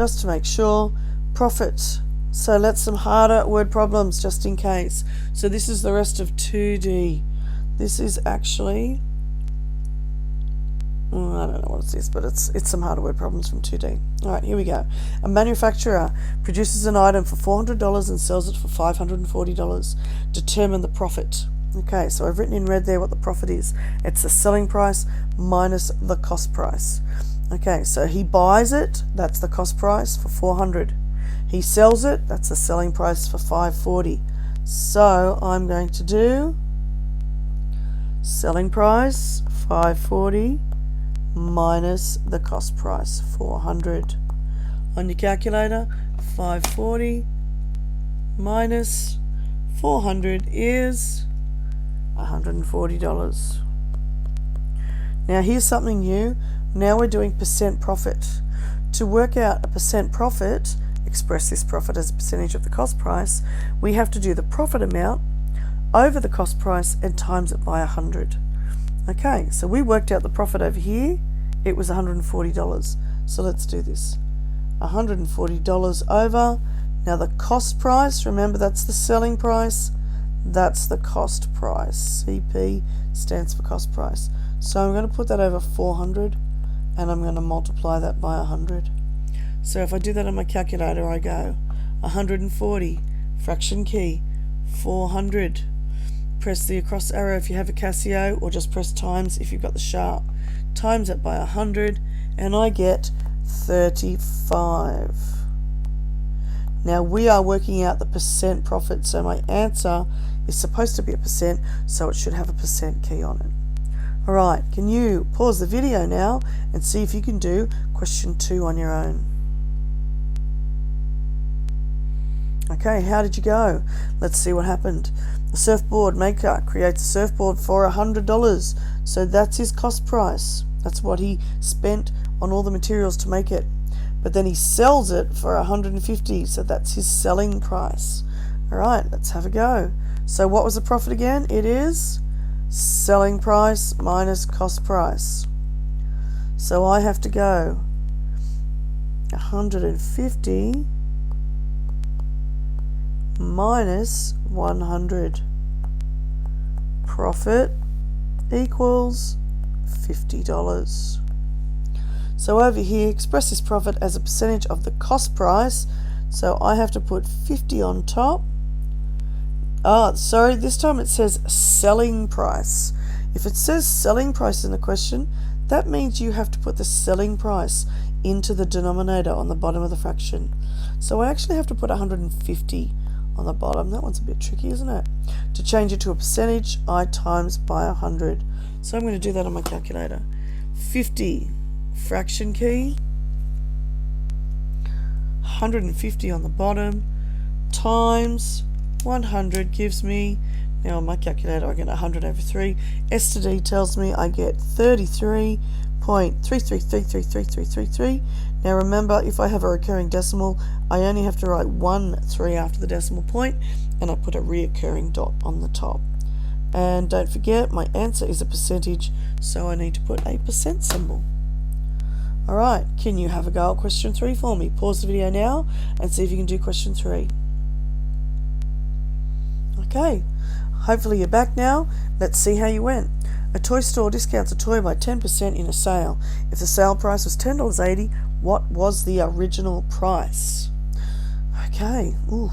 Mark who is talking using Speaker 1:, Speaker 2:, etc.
Speaker 1: just to make sure. Profit. So let's some harder word problems just in case. So this is the rest of 2D. This is actually, I don't know what it is, but it's some harder word problems from 2D. Alright, here we go. A manufacturer produces an item for $400 and sells it for $540. Determine the profit. Okay, so I've written in red there what the profit is. It's the selling price minus the cost price. Okay, so he buys it, that's the cost price, for $400. He sells it, that's the selling price, for $540. So I'm going to do selling price $540 minus the cost price $400. On your calculator, $540 minus $400 is $140. Now here's something new. Now we're doing percent profit. To work out a percent profit, express this profit as a percentage of the cost price, we have to do the profit amount over the cost price and times it by 100. Okay, so we worked out the profit over here. It was $140. So let's do this. $140 over. Now the cost price, remember that's the selling price, that's the cost price. CP stands for cost price. So I'm going to put that over 400 and I'm going to multiply that by 100. So if I do that on my calculator, I go 140, fraction key, 400. Press the across arrow if you have a Casio, or just press times if you've got the sharp. Times it by 100 and I get 35. Now we are working out the percent profit, so my answer is supposed to be a percent, so it should have a percent key on it. Alright, can you pause the video now and see if you can do question 2 on your own? Okay, how did you go? Let's see what happened. The surfboard maker creates a surfboard for $100, so that's his cost price. That's what he spent on all the materials to make it. But then he sells it for $150, so that's his selling price. Alright, let's have a go. So what was the profit again? It is selling price minus cost price. So I have to go 150 minus 100. Profit equals $50. So over here, express this profit as a percentage of the cost price. So I have to put 50 on top. Sorry, this time it says selling price. If it says selling price in the question, that means you have to put the selling price into the denominator on the bottom of the fraction. So I actually have to put 150 on the bottom. That one's a bit tricky, isn't it? To change it to a percentage, I times by 100. So I'm going to do that on my calculator. 50, fraction key, 150 on the bottom, times 100 gives me, now on my calculator I get 100 over 3. S to D tells me I get 33.33333333. Now remember, if I have a recurring decimal, I only have to write 1 3 after the decimal point, and I put a reoccurring dot on the top. And don't forget, my answer is a percentage, so I need to put a percent symbol. Alright, can you have a go at question 3 for me? Pause the video now and see if you can do question 3. Okay, hopefully you're back now. Let's see how you went. A toy store discounts a toy by 10% in a sale. If the sale price was $10.80, what was the original price? Okay, ooh.